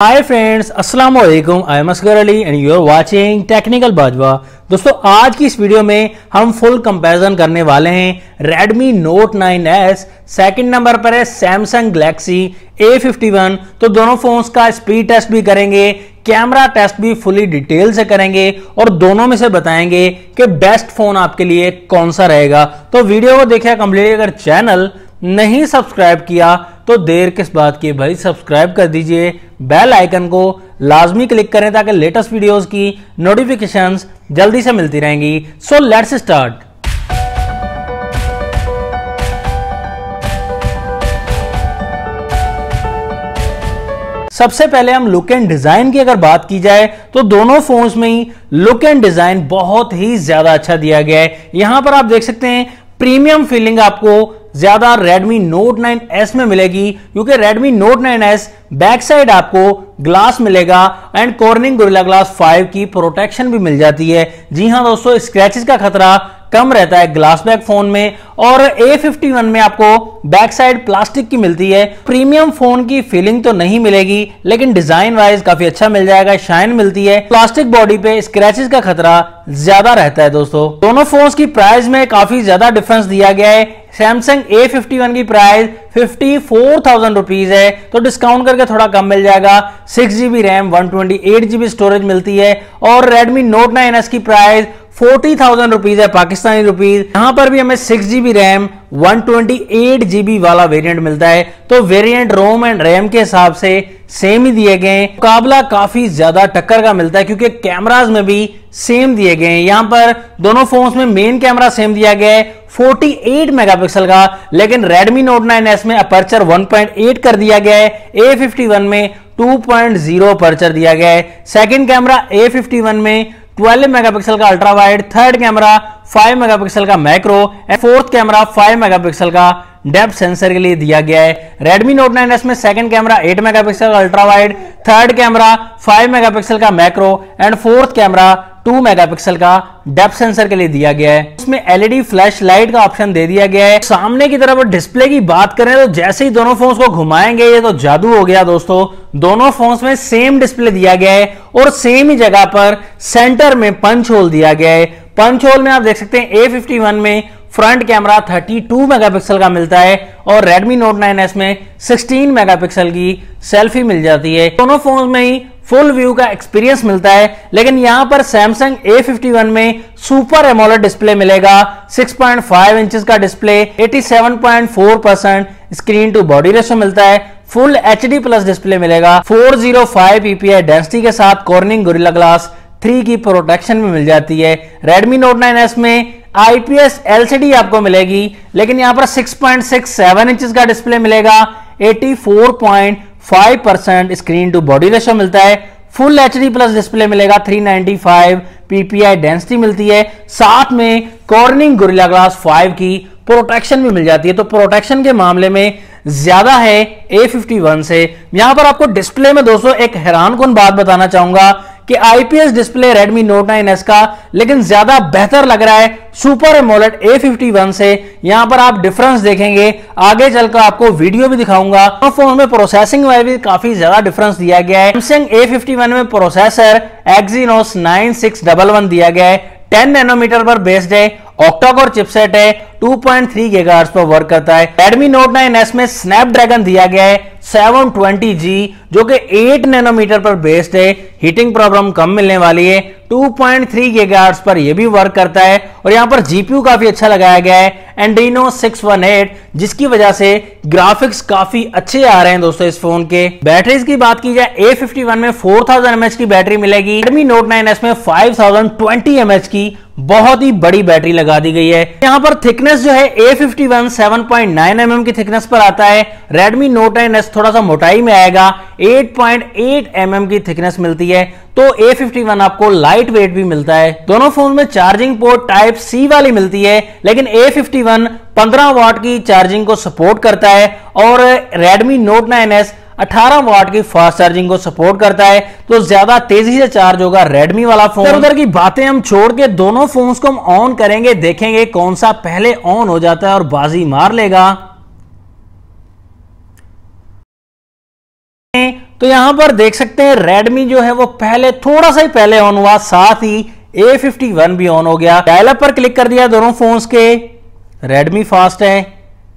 हाय friends, अस्सलाम वालेकुम। I am Asghar Ali and you are watching technical Bajwa. दोस्तों, आज की इस वीडियो में हम फुल कंपैरिजन करने वाले हैं Redmi Note 9s, second number पर है Samsung Galaxy A51। तो दोनों फोन्स का स्पीड टेस्ट भी करेंगे, कैमरा टेस्ट भी फुली डिटेल से करेंगे और दोनों में से बताएंगे कि बेस्ट फोन आपके लिए कौन सा रहेगा। तो वीडियो को देखिए कंप्लीट। अगर चैनल नहीं सब्सक्राइब किया तो देर किस बात की भाई, सब्सक्राइब कर दीजिए, बेल आइकन को लाजमी क्लिक करें ताकि लेटेस्ट वीडियोस की नोटिफिकेशंस जल्दी से मिलती रहेंगी। So let's start. सबसे पहले हम लुक एंड डिजाइन की अगर बात की जाए तो दोनों फोन्स में ही लुक एंड डिजाइन बहुत ही ज्यादा अच्छा दिया गया है। यहां पर आप देख सकते हैं प्रीमियम फीलिंग आपको ज्यादा Redmi Note 9s में मिलेगी, क्योंकि Redmi Note 9s back side आपको ग्लास मिलेगा एंड कॉर्निंग गोरिल्ला ग्लास 5 की प्रोटेक्शन भी मिल जाती है। जी हां दोस्तों, स्क्रैचेस का खतरा कम रहता है ग्लास बैक फोन में। और A51 में आपको बैक साइड प्लास्टिक की मिलती है। प्रीमियम फोन की फीलिंग तो नहीं मिलेगी, लेकिन डिजाइन वाइज काफी अच्छा मिल जाएगा, शाइन मिलती है। प्लास्टिक बॉडी पे स्क्रैचेस का खतरा ज्यादा रहता है। दोस्तों, दोनों फोन्स की प्राइस में काफी ज्यादा डिफरेंस दिया गया है। सैमसंग A51 की प्राइस 54,000 रुपीज है, तो डिस्काउंट करके थोड़ा कम मिल जाएगा। 6GB रैम 128GB स्टोरेज मिलती है। और Redmi Note 9s की प्राइस 40,000 रुपीज है पाकिस्तानी रुपीज। यहां पर भी हमें 6GB रैम 128GB वाला वेरिएंट मिलता है। तो वेरिएंट रोम एंड रैम के हिसाब से सेम ही दिए गए हैं। मुकाबला काफी ज्यादा टक्कर का मिलता है, क्योंकि कैमरास में भी सेम दिए गए हैं। यहां पर दोनों फोन्स में मेन कैमरा सेम दिया गया है 48 मेगापिक्सल का, लेकिन Redmi Note 9s में अपर्चर 1.8 कर दिया गया है। A51 में 2.0 अपर्चर दिया गया है। सेकंड कैमरा A51 में 12 मेगापिक्सल का ultra wide, third camera 5 megapixel का macro and fourth camera 5 megapixel का डेप्थ सेंसर के लिए दिया गया है। Redmi Note 9s में सेकंड कैमरा 8 मेगापिक्सल का ultra wide, third camera 5 megapixel का macro and fourth camera 2 megapixel का डेप्थ सेंसर के लिए दिया गया है। इसमें LED फ्लैश लाइट का ऑप्शन दे दिया गया है। सामने की तरफ डिस्प्ले की बात करें तो जैसे ही दोनों फोन्स को घुमाएंगे ये तो जादू हो गया। दोस्तों, दोनों फोन्स में सेम डिस्प्ले दिया गया है और सेम ही जगह पर सेंटर में पंच होल दिया गया है। पंच होल में आप देख सकते हैं A51 में फ्रंट कैमरा 32 मेगापिक्सल का मिलता है और Redmi Note 9s में 16 मेगापिक्सल की सेल्फी मिल जाती है। दोनों फोन्स में ही फुल व्यू का एक्सपीरियंस मिलता है, लेकिन यहां पर Samsung A51 में सुपर एमोलेड डिस्प्ले मिलेगा। 6.5 इंचेस का display, 87.4% screen to body ratio मिलता है। फुल HD प्लस डिस्प्ले मिलेगा। 405 PPI डेंसिटी के साथ कॉर्निंग गोरिल्ला ग्लास 3 की प्रोटेक्शन भी मिल जाती है। Redmi Note 9s में IPS LCD आपको मिलेगी, लेकिन यहां पर 6.67 इंचेस का डिस्प्ले मिलेगा। 84.5% स्क्रीन टू बॉडी रेशो मिलता है। फुल HD प्लस डिस्प्ले मिलेगा। 395 PPI डेंसिटी मिलती है। साथ में कॉर्निंग गोरिल्ला ग्लास 5 की प्रोटेक्शन भी मिल जाती है। तो प्रोटेक्शन के मामले में ज्यादा है A51 से। यहां पर आपको डिस्प्ले में दोस्तों एक हैरानकुन बात बताना चाहूंगा कि IPS display Redmi Note 9s का, लेकिन ज्यादा बेहतर लग रहा है सुपर एमोलेड A51 से। यहां पर आप डिफरेंस देखेंगे, आगे चलकर आपको वीडियो भी दिखाऊंगा। फोन में प्रोसेसिंग में भी काफी ज्यादा डिफरेंस दिया गया है। Samsung A51 में प्रोसेसर Exynos 9611 दिया गया है, 10 नैनोमीटर पर बेस्ड है, ऑक्टा कोर चिपसेट है, 2.3 गीगाहर्ट्ज पर वर्क करता है। Redmi Note 9s में स्नैपड्रैगन दिया गया है 720G, जो कि 8 नैनोमीटर पर बेस्ड है। हीटिंग प्रॉब्लम कम मिलने वाली है। 2.3 गीगाहर्ट्ज पर यह भी वर्क करता है। और यहां पर जीपीयू काफी अच्छा लगाया गया है Adreno 618, जिसकी वजह से ग्राफिक्स काफी अच्छे आ रहे हैं। दोस्तों, इस फोन के बैटरीज की बात की जाए A51 में 4000 mAh की बैटरी मिलेगी। Redmi Note 9s में 5020 mAh की बहुत ही बड़ी बैटरी लगा दी गई है। यहां पर थिकनेस जो है A51 7.9 mm की थिकनेस पर आता है। Redmi Note 9s थोड़ा सा मोटाई में आएगा, 8.8 mm की थिकनेस मिलती है। तो A51 आपको लाइट वेट भी मिलता है। दोनों फोन में चार्जिंग पोर्ट टाइप C वाली मिलती है, लेकिन A51 15 वाट की चार्जिंग को सपोर्ट करता है और Redmi Note 9s 18 वाट की फास्ट चार्जिंग को सपोर्ट करता है। तो ज्यादा तेजी से चार्ज होगा Redmi वाला फोन। उधर की बातें हम छोड़ के दोनों फोन्स को हम ऑन करेंगे, देखेंगे कौन सा पहले ऑन हो जाता है और बाजी मार लेगा। तो यहां पर देख सकते हैं Redmi जो है वो पहले थोड़ा सा ही पहले ऑन हुआ, साथ ही A51 भी ऑन हो गया। डायलअप पर क्लिक कर दिया दोनों फोन्स के, Redmi फास्ट है।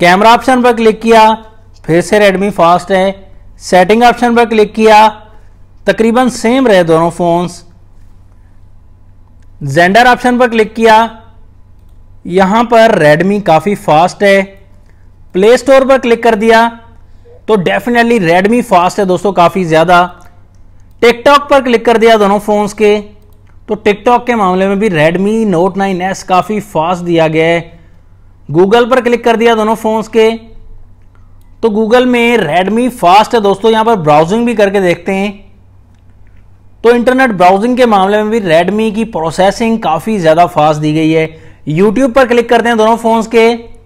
कैमरा ऑप्शन पर क्लिक किया, फिर से Redmi फास्ट है। सेटिंग ऑप्शन पर क्लिक किया, तकरीबन सेम रहे दोनों फोन्स। जेंडर ऑप्शन पर क्लिक किया, यहां पर Redmi काफी फास्ट है। प्ले स्टोर पर क्लिक कर दिया तो डेफिनेटली Redmi फास्ट है दोस्तों, काफी ज्यादा। टिकटॉक पर क्लिक कर दिया दोनों फोन्स के, तो टिकटॉक के मामले में भी Redmi Note 9S काफी फास्ट दिया गया है। गूगल पर क्लिक कर दिया दोनों फोन्स के, तो गूगल में Redmi फास्ट है दोस्तों। यहां पर ब्राउजिंग भी करके देखते हैं, तो इंटरनेट ब्राउजिंग के मामले में भी Redmi की प्रोसेसिंग काफी ज्यादा फास्ट दी गई है। YouTube पर क्लिक करते हैं दोनों फोन्स के,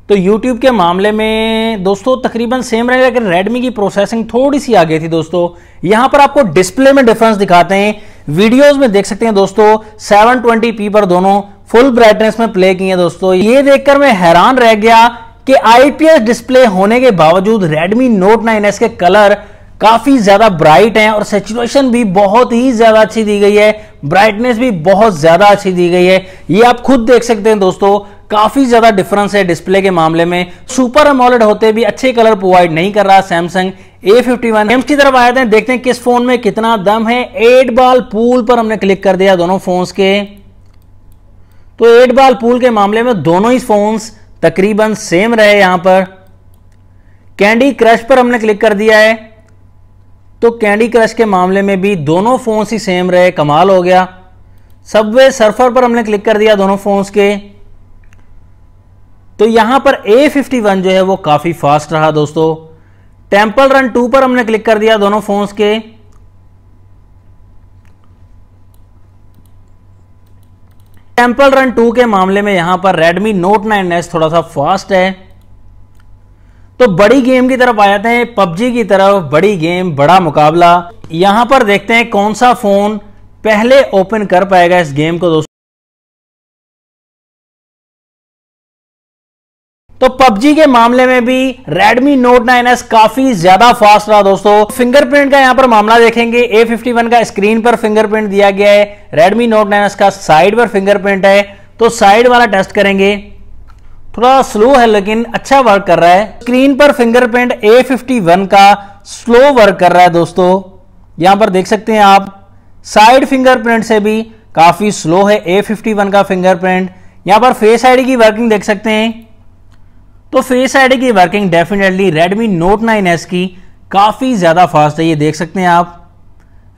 तो YouTube के मामले में दोस्तों तकरीबन सेम रहेगा, लेकिन Redmi की प्रोसेसिंग थोड़ी सी आगे थी दोस्तों। यहां पर आपको डिस्प्ले में डिफरेंस दिखाते हैं, वीडियोस में देख सकते हैं दोस्तों 720p पर दोनों फुल ब्राइटनेस में प्ले किए हैं दोस्तों। ये देखकर मैं हैरान रह गया कि IPS डिस्प्ले होने के बावजूद Redmi Note 9S के कलर काफी ज्यादा ब्राइट हैं और सैचुरेशन भी बहुत ही ज्यादा अच्छी दी गई है, ब्राइटनेस भी बहुत ज्यादा अच्छी दी गई है। ये आप खुद देख सकते हैं दोस्तों, काफी ज्यादा डिफरेंस है डिस्प्ले के मामले में। सुपर एमोलेड होते भी अच्छे कलर प्रोवाइड नहीं कर रहा सैमसंग A51। गेम्स की तरफ आए थे, देखते हैं किस फोन में कितना दम है। 8 बॉल पूल पर हमने क्लिक कर दिया दोनों फोन्स के, तो 8 बॉल पूल के मामले में दोनों ही फोन्स तकरीबन सेम रहे। यहां पर कैंडी क्रश पर हमने क्लिक कर दिया है, तो कैंडी क्रश के मामले में भी दोनों फोन्स ही सेम रहे, कमाल हो गया। सबवे सर्फर पर हमने क्लिक कर दिया दोनों फोन्स के, तो यहां पर A51 जो है वो काफी फास्ट रहा दोस्तों। टेंपल रन 2 पर हमने क्लिक कर दिया दोनों फोन्स के, टेंपल रन 2 के मामले में यहां पर Redmi Note 9S थोड़ा सा फास्ट है। तो बड़ी गेम की तरफ आ जाते हैं, PUBG की तरफ। बड़ी गेम, बड़ा मुकाबला। यहां पर देखते हैं कौन सा फोन पहले ओपन कर पाएगा इस गेम को दोस्तों। तो PUBG के मामले में भी Redmi Note 9S काफी ज्यादा फास्ट रहा दोस्तों। फिंगरप्रिंट का यहां पर मामला देखेंगे, A51 का स्क्रीन पर फिंगरप्रिंट दिया गया है, Redmi Note 9S का साइड पर फिंगरप्रिंट है। तो साइड वाला टेस्ट करेंगे, थोड़ा स्लो है लेकिन अच्छा वर्क कर रहा है। स्क्रीन पर फिंगरप्रिंट A51 का स्लो वर्क कर रहा है दोस्तों, यहां पर देख सकते हैं आप। साइड फिंगरप्रिंट से भी काफी स्लो है A51 का फिंगरप्रिंट। यहां पर फेस आईडी की वर्किंग देख सकते हैं, तो फेस आईडी की working definitely Redmi Note 9S की काफी ज्यादा फास्ट है। ये देख सकते हैं आप,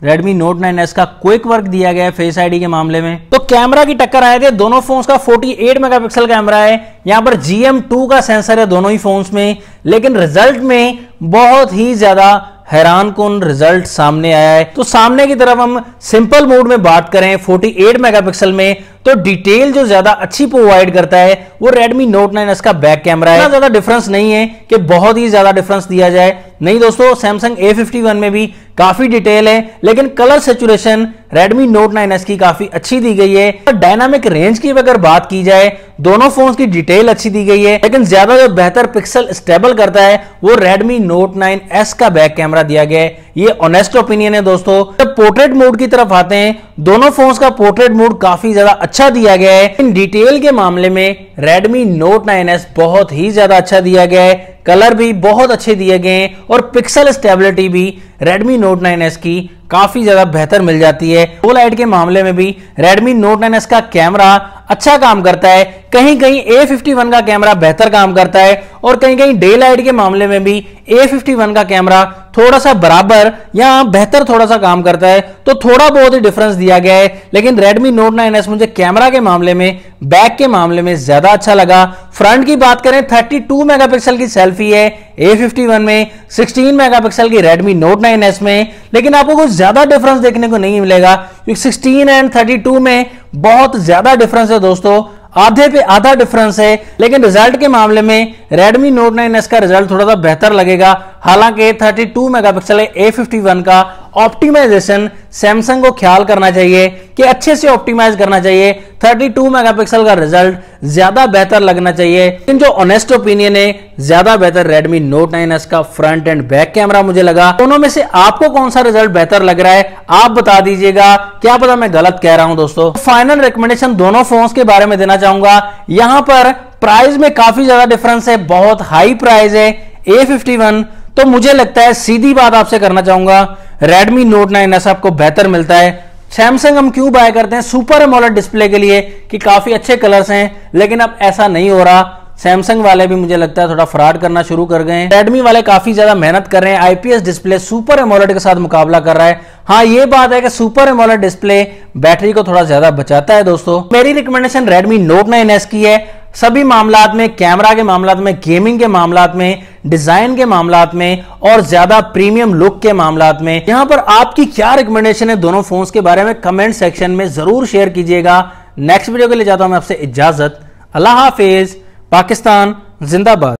Redmi Note 9S का क्विक वर्क दिया गया है फेस आईडी के मामले में। तो कैमरा की टक्कर आए थे, दोनों फोन्स का 48 मेगापिक्सल कैमरा है। यहां पर GM2 का सेंसर है दोनों ही फोन्स में, लेकिन रिजल्ट में बहुत ही ज्यादा हैरानकुन रिजल्ट सामने आया है। तो सामने की तरफ हम सिंपल मोड में बात करें 48 मेगापिक्सल में, तो डिटेल जो ज्यादा अच्छी प्रोवाइड करता है वो Redmi Note 9S का बैक कैमरा है। इतना ज्यादा डिफरेंस नहीं है कि बहुत ही ज्यादा डिफरेंस दिया जाए, नहीं दोस्तों। Samsung A51 में भी काफी डिटेल है, लेकिन colour saturation Redmi Note 9S की काफी अच्छी दी गई है। डायनामिक रेंज की अगर बात की जाए, दोनों फोन्स की डिटेल अच्छी दी गई है, लेकिन ज्यादा जो बेहतर पिक्सल स्टेबल करता है वो Redmi Note 9S का बैक कैमरा दिया गया है। ये ऑनेस्ट ओपिनियन है दोस्तों। जब पोर्ट्रेट मोड की तरफ आते हैं, दोनों फोन्स का पोर्ट्रेट मोड काफी ज्यादा अच्छा दिया गया है। इन डिटेल के मामले में Redmi Note 9S बहुत ही ज्यादा अच्छा दिया गया है, कलर भी बहुत अच्छे दिए गए हैं और पिक्सल स्टेबिलिटी भी Redmi Note 9S की काफी ज्यादा बेहतर मिल जाती है। लो लाइट के मामले में भी Redmi Note 9S का कैमरा अच्छा काम करता है, कहीं कहीं A51 का कैमरा बेहतर काम करता है और कहीं कहीं डे लाइट के मामले में भी A51 का कैमरा थोड़ा सा बराबर या बेहतर थोड़ा सा काम करता है। तो थोड़ा बहुत ही डिफरेंस दिया गया है, लेकिन Redmi Note 9S मुझे कैमरा के मामले में, बैक के मामले में ज्यादा अच्छा लगा। फ्रंट की बात करें, 32 मेगापिक्सल की सेल्फी है A51 में, 16 मेगापिक्सल की Redmi Note 9S में, लेकिन आपको कुछ ज्यादा डिफरेंस देखने को नहीं मिलेगा क्योंकि 16 एंड 32 में बहुत ज्यादा डिफरेंस है दोस्तों, आधे पे आधा डिफरेंस है। लेकिन रिजल्ट के मामले में Redmi Note 9S का रिजल्ट थोड़ा सा बेहतर लगेगा, हालांकि 32 मेगापिक्सल है A51 का ऑप्टिमाइजेशन सैमसंग को ख्याल करना चाहिए कि अच्छे से ऑप्टिमाइज करना चाहिए। 32 मेगापिक्सल का रिजल्ट ज्यादा बेहतर लगना चाहिए, लेकिन जो ऑनेस्ट ओपिनियन है ज्यादा बेहतर Redmi Note 9s का फ्रंट एंड बैक कैमरा मुझे लगा। दोनों में से आपको कौन सा रिजल्ट बेहतर लग रहा है आप बता दीजिएगा, क्या पता मैं गलत कह रहा हूं दोस्तों। फाइनल रिकमेंडेशन दोनों फोन्स के बारे में देना चाहूंगा। यहां पर प्राइस में काफी ज्यादा डिफरेंस है, बहुत हाई प्राइस है A51, तो मुझे लगता है सीधी बात आपसे करना चाहूंगा Redmi Note 9s आपको बेहतर मिलता है। सैमसंग हम क्यों बाय करते हैं? सुपर एमोलेड डिस्प्ले के लिए कि काफी अच्छे कलर्स हैं, लेकिन अब ऐसा नहीं हो रहा। सैमसंग वाले भी मुझे लगता है थोड़ा फ्रॉड करना शुरू कर गए हैं। रेडमी वाले काफी ज्यादा मेहनत कर रहे हैं, आईपीएस डिस्प्ले सुपर एमोलेड के साथ मुकाबला कर रहा है। हाँ, ये बात है कि सुपर एमोलेड डिस्प्ले बैटरी को थोड़ा ज्यादा बचाता है दोस्तों। मेरी रिकमेंडेशन Redmi Note 9s की है। सभी मामलात में, कैमरा के मामलात में, गेमिंग के मामलात में, डिजाइन के मामलात में और ज्यादा प्रीमियम लुक के मामलात में। यहां पर आपकी क्या रिकमेंडेशन है दोनों फोन्स के बारे में कमेंट सेक्शन में जरूर शेयर कीजिएगा। नेक्स्ट वीडियो के लिए जाता हूं मैं आपसे इजाजत। अल्लाह हाफिज। पाकिस्तान जिंदाबाद।